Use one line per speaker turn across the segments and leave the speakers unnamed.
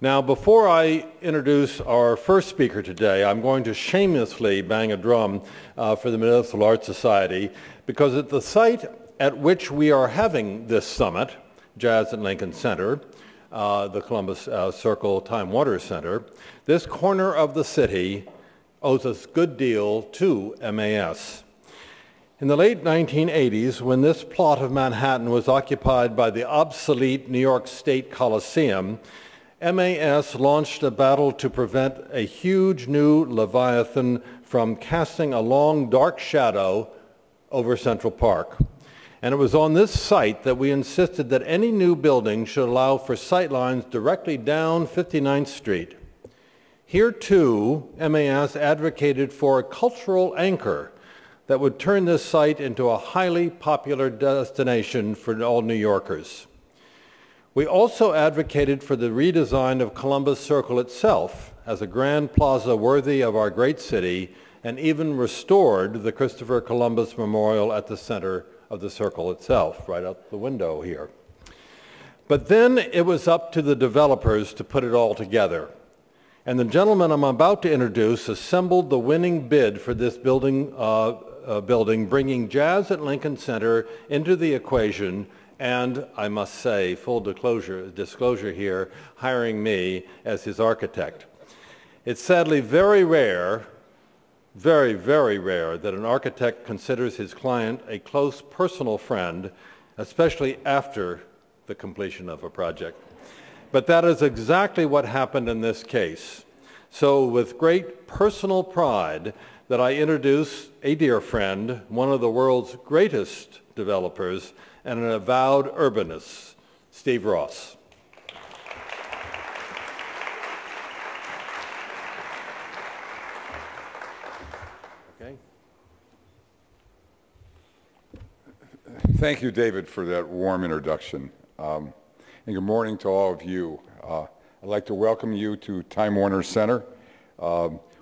Now, before I introduce our first speaker today, I'm going to shamelessly bang a drum for the Municipal Art Society, because at the site at which we are having this summit, Jazz at Lincoln Center, the Columbus Circle Time Warner Center, this corner of the city owes a good deal to MAS. In the late 1980s, when this plot of Manhattan was occupied by the obsolete New York State Coliseum, MAS launched a battle to prevent a huge new Leviathan from casting a long, dark shadow over Central Park. And it was on this site that we insisted that any new building should allow for sightlines directly down 59th Street. Here, too, MAS advocated for a cultural anchor that would turn this site into a highly popular destination for all New Yorkers. We also advocated for the redesign of Columbus Circle itself as a grand plaza worthy of our great city, and even restored the Christopher Columbus Memorial at the center of the circle itself, right out the window here. But then it was up to the developers to put it all together. And the gentleman I'm about to introduce assembled the winning bid for this building, bringing Jazz at Lincoln Center into the equation, and I must say, full disclosure here, hiring me as his architect. It's sadly very rare, very, very rare, that an architect considers his client a close personal friend, especially after the completion of a project. But that is exactly what happened in this case. So with great personal pride that I introduce a dear friend, one of the world's greatest developers, and an avowed urbanist, Steve Ross. Okay.
Thank you, David, for that warm introduction. And good morning to all of you. I'd like to welcome you to Time Warner Center,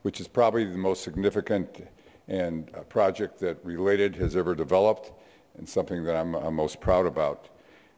which is probably the most significant and project that Related has ever developed, and something that I'm most proud about.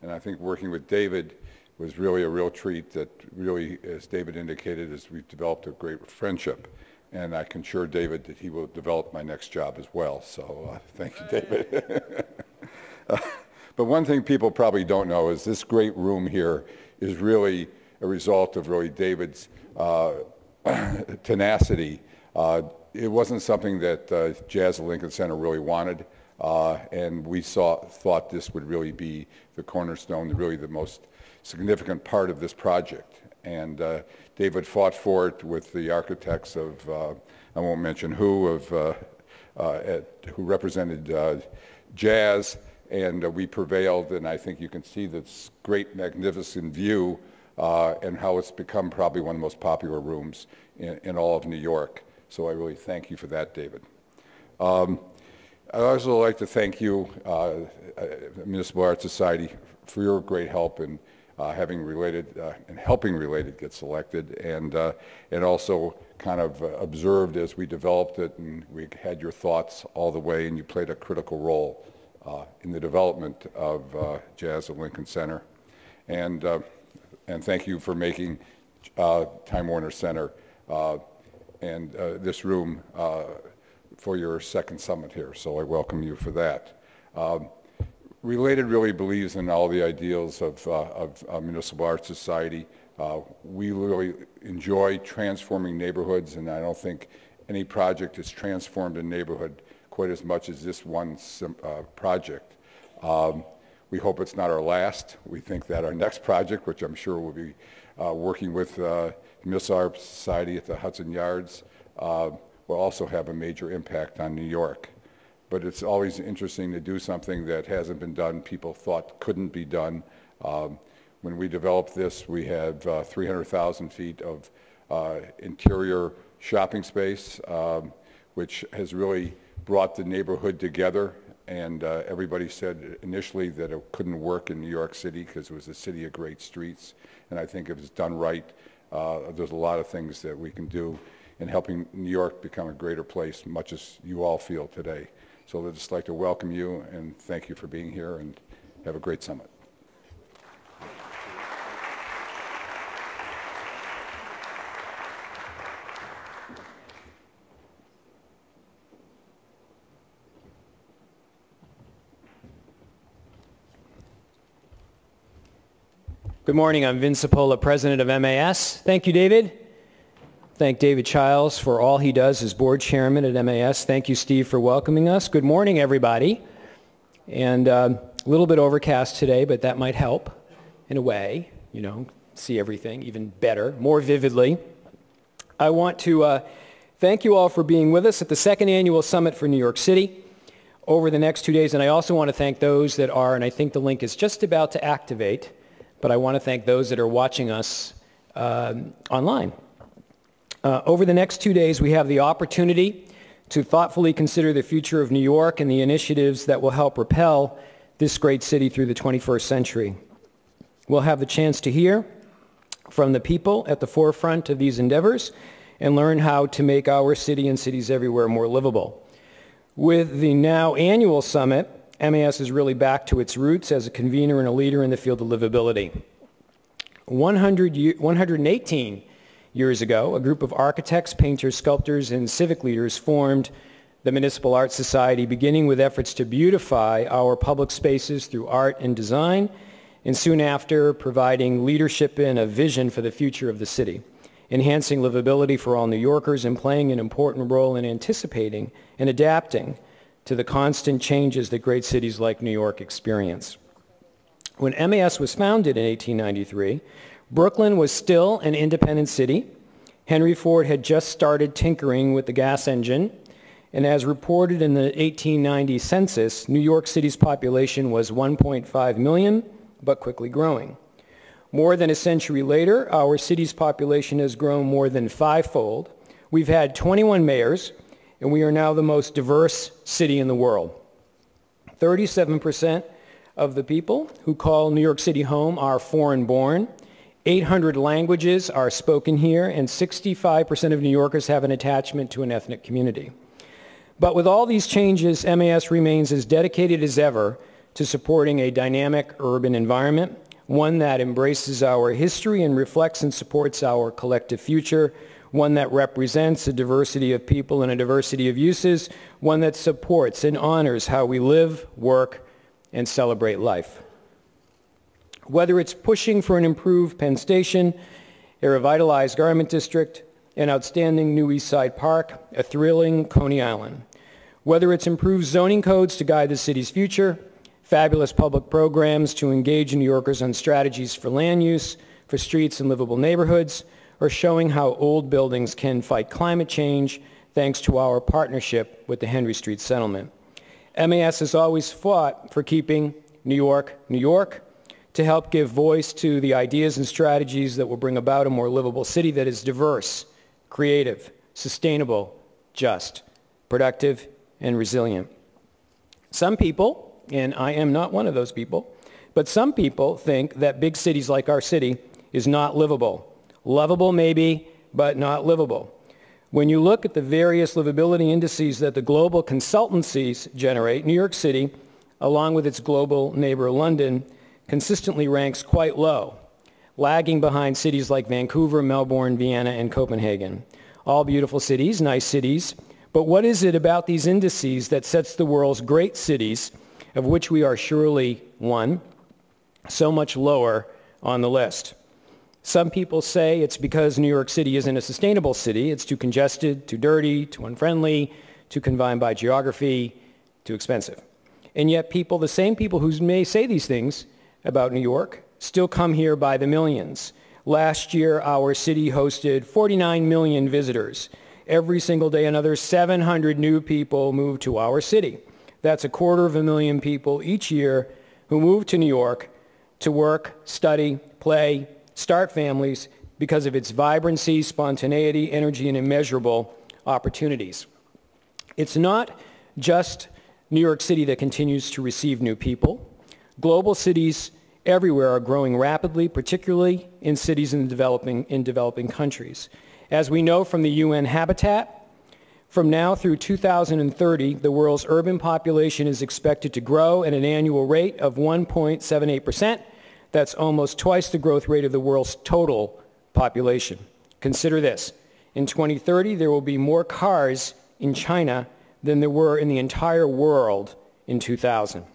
And I think working with David was really a real treat. That really, as David indicated, is we've developed a great friendship. And I can assure David that he will develop my next job as well. So thank you, David. But one thing people probably don't know is this great room here is really a result of really David's tenacity. It wasn't something that Jazz at Lincoln Center really wanted. And we thought this would really be the cornerstone, really the most significant part of this project. And David fought for it with the architects of, I won't mention who, who represented Jazz, and we prevailed. And I think you can see this great, magnificent view and how it's become probably one of the most popular rooms in all of New York. So I really thank you for that, David. I'd also like to thank you, Municipal Art Society, for your great help in having Related and helping Related get selected, and also kind of observed as we developed it, and we had your thoughts all the way, and you played a critical role in the development of Jazz at Lincoln Center. And thank you for making Time Warner Center and this room for your second summit here, so I welcome you for that. Related really believes in all the ideals of Municipal Art Society. We really enjoy transforming neighborhoods, and I don't think any project has transformed a neighborhood quite as much as this one project. We hope it's not our last. We think that our next project, which I'm sure we'll be working with Municipal Art Society at the Hudson Yards, will also have a major impact on New York. But it's always interesting to do something that hasn't been done, people thought couldn't be done. When we developed this, we had 300,000 feet of interior shopping space, which has really brought the neighborhood together. And everybody said initially that it couldn't work in New York City because it was a city of great streets. And I think if it's done right, there's a lot of things that we can do in helping New York become a greater place, much as you all feel today. So I'd just like to welcome you and thank you for being here, and have a great summit.
Good morning. I'm Vin Cipolla, president of MAS. Thank you, David. Thank David Childs for all he does as board chairman at MAS. Thank you, Steve, for welcoming us. Good morning, everybody. And a little bit overcast today, but that might help in a way, see everything even better, more vividly. I want to thank you all for being with us at the second annual Summit for New York City over the next 2 days. And I also want to thank those that are, and I think the link is just about to activate, but I want to thank those that are watching us online. Over the next 2 days, we have the opportunity to thoughtfully consider the future of New York and the initiatives that will help propel this great city through the 21st century. We'll have the chance to hear from the people at the forefront of these endeavors and learn how to make our city and cities everywhere more livable. With the now annual summit, MAS is really back to its roots as a convener and a leader in the field of livability. 118 years ago, a group of architects, painters, sculptors, and civic leaders formed the Municipal Art Society, beginning with efforts to beautify our public spaces through art and design, and soon after providing leadership and a vision for the future of the city, enhancing livability for all New Yorkers and playing an important role in anticipating and adapting to the constant changes that great cities like New York experience. When MAS was founded in 1893, Brooklyn was still an independent city. Henry Ford had just started tinkering with the gas engine, and as reported in the 1890 census, New York City's population was 1.5 million, but quickly growing. More than a century later, our city's population has grown more than fivefold. We've had 21 mayors, and we are now the most diverse city in the world. 37% of the people who call New York City home are foreign-born. 800 languages are spoken here, and 65% of New Yorkers have an attachment to an ethnic community. But with all these changes, MAS remains as dedicated as ever to supporting a dynamic urban environment, one that embraces our history and reflects and supports our collective future, one that represents a diversity of people and a diversity of uses, one that supports and honors how we live, work, and celebrate life. Whether it's pushing for an improved Penn Station, a revitalized Garment District, an outstanding new East Side Park, a thrilling Coney Island. Whether it's improved zoning codes to guide the city's future, fabulous public programs to engage New Yorkers on strategies for land use, for streets and livable neighborhoods, or showing how old buildings can fight climate change thanks to our partnership with the Henry Street Settlement. MAS has always fought for keeping New York, New York, to help give voice to the ideas and strategies that will bring about a more livable city that is diverse, creative, sustainable, just, productive, and resilient. Some people, and I am not one of those people, but some people think that big cities like our city is not livable. Lovable maybe, but not livable. When you look at the various livability indices that the global consultancies generate, New York City, along with its global neighbor London, consistently ranks quite low, lagging behind cities like Vancouver, Melbourne, Vienna, and Copenhagen. All beautiful cities, nice cities, but what is it about these indices that sets the world's great cities, of which we are surely one, so much lower on the list? Some people say it's because New York City isn't a sustainable city. It's too congested, too dirty, too unfriendly, too confined by geography, too expensive. And yet people, the same people who may say these things about New York, still come here by the millions. Last year, our city hosted 49 million visitors. Every single day, another 700 new people move to our city. That's 250,000 people each year who move to New York to work, study, play, start families because of its vibrancy, spontaneity, energy, and immeasurable opportunities. It's not just New York City that continues to receive new people. Global cities everywhere are growing rapidly, particularly in cities in developing countries. As we know from the UN Habitat, from now through 2030, the world's urban population is expected to grow at an annual rate of 1.78%. That's almost twice the growth rate of the world's total population. Consider this. In 2030, there will be more cars in China than there were in the entire world in 2000.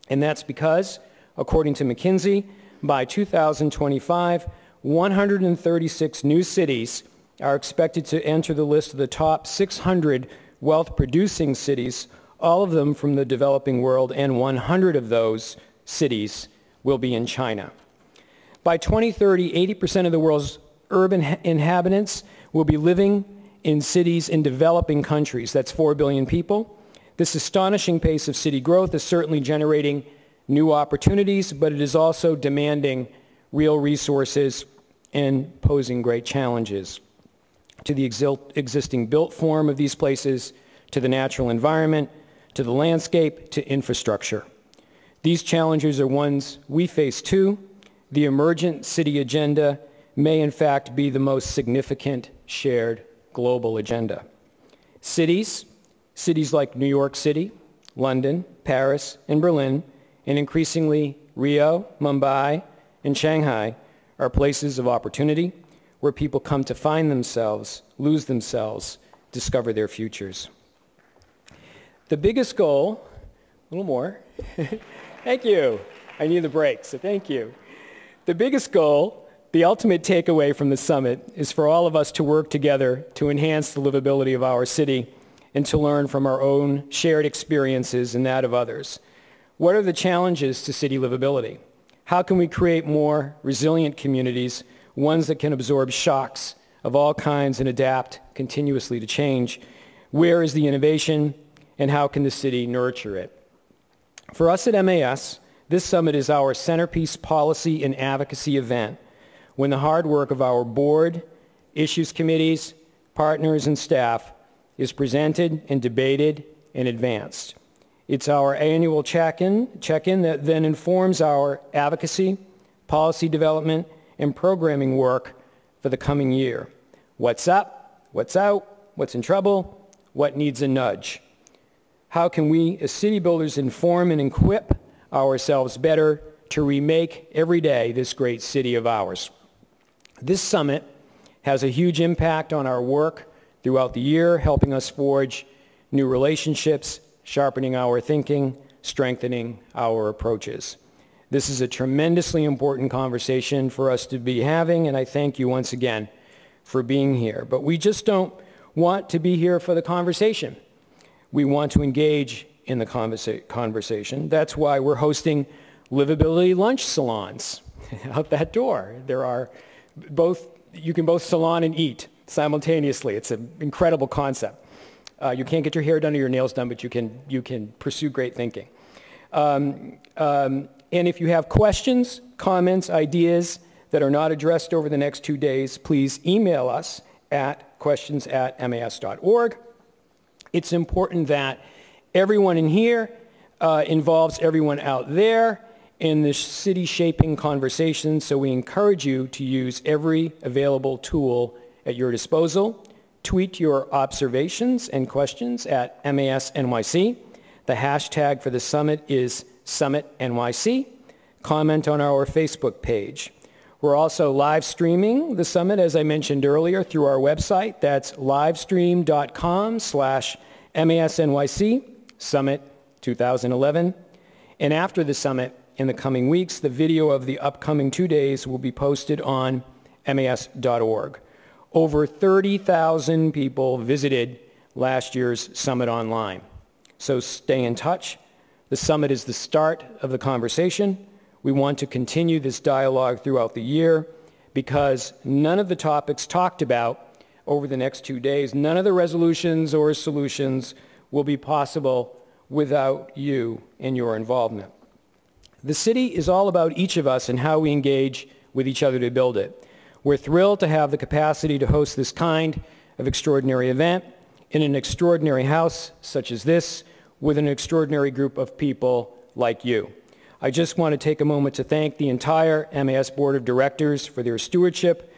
And that's because, according to McKinsey, By 2025, 136 new cities are expected to enter the list of the top 600 wealth-producing cities, all of them from the developing world, and 100 of those cities will be in China. By 2030, 80% of the world's urban inhabitants will be living in cities in developing countries. That's 4 billion people. This astonishing pace of city growth is certainly generating new opportunities, but it is also demanding real resources and posing great challenges to the existing built form of these places, to the natural environment, to the landscape, to infrastructure. These challenges are ones we face too. The emergent city agenda may in fact be the most significant shared global agenda. Cities like New York City, London, Paris, and Berlin, and increasingly Rio, Mumbai, and Shanghai are places of opportunity where people come to find themselves, lose themselves, discover their futures. The biggest goal, a little more, thank you. I need the break, so thank you. The biggest goal, the ultimate takeaway from the summit, is for all of us to work together to enhance the livability of our city and to learn from our own shared experiences and that of others. What are the challenges to city livability? How can we create more resilient communities, ones that can absorb shocks of all kinds and adapt continuously to change? Where is the innovation, and how can the city nurture it? For us at MAS, this summit is our centerpiece policy and advocacy event, when the hard work of our board, issues committees, partners, and staff is presented and debated and advanced. It's our annual check-in that then informs our advocacy, policy development, and programming work for the coming year. What's up? What's out? What's in trouble? What needs a nudge? How can we as city builders inform and equip ourselves better to remake every day this great city of ours? This summit has a huge impact on our work throughout the year, helping us forge new relationships, sharpening our thinking, strengthening our approaches. This is a tremendously important conversation for us to be having, and I thank you once again for being here. But we just don't want to be here for the conversation. We want to engage in the conversation. That's why we're hosting Livability lunch salons out that door. There are you can both salon and eat simultaneously. It's an incredible concept. You can't get your hair done or your nails done, but you can pursue great thinking. And if you have questions, comments, ideas that are not addressed over the next 2 days, please email us at questions@mas.org. It's important that everyone in here involves everyone out there in this city-shaping conversation, so we encourage you to use every available tool at your disposal. Tweet your observations and questions at MASNYC. The hashtag for the summit is SummitNYC. Comment on our Facebook page. We're also live streaming the summit, as I mentioned earlier, through our website. That's livestream.com/MASNYC Summit 2011. And after the summit, in the coming weeks, the video of the upcoming 2 days will be posted on mas.org. Over 30,000 people visited last year's summit online. So stay in touch. The summit is the start of the conversation. We want to continue this dialogue throughout the year because none of the topics talked about over the next 2 days, none of the resolutions or solutions will be possible without you and your involvement. The city is all about each of us and how we engage with each other to build it. We're thrilled to have the capacity to host this kind of extraordinary event in an extraordinary house such as this with an extraordinary group of people like you. I just want to take a moment to thank the entire MAS Board of Directors for their stewardship,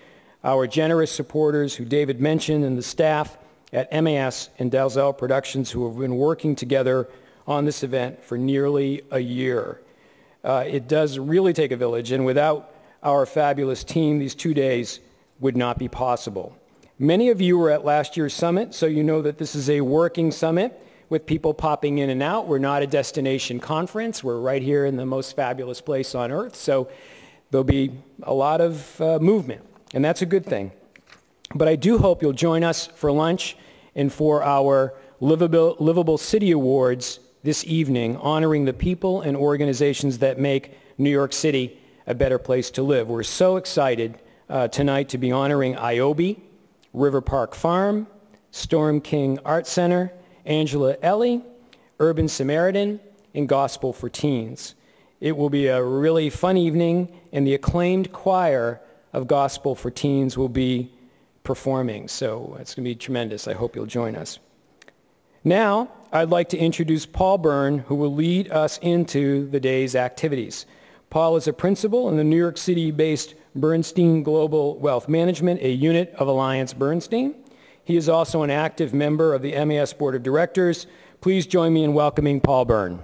our generous supporters who David mentioned, and the staff at MAS and Dalzell Productions who have been working together on this event for nearly a year. It does really take a village, and without our fabulous team, these 2 days would not be possible. Many of you were at last year's summit, so you know that this is a working summit with people popping in and out. We're not a destination conference. We're right here in the most fabulous place on earth. So there'll be a lot of movement, and that's a good thing. But I do hope you'll join us for lunch and for our Livable City Awards this evening, honoring the people and organizations that make New York City a better place to live. We're so excited tonight to be honoring IOBI, River Park Farm, Storm King Art Center, Angela Ellie, Urban Samaritan, and Gospel for Teens. It will be a really fun evening, and the acclaimed choir of Gospel for Teens will be performing, so it's going to be tremendous. I hope you'll join us. Now, I'd like to introduce Paul Byrne, who will lead us into the day's activities. Paul is a principal in the New York City-based Bernstein Global Wealth Management, a unit of Alliance Bernstein. He is also an active member of the MAS Board of Directors. Please join me in welcoming Paul Byrne.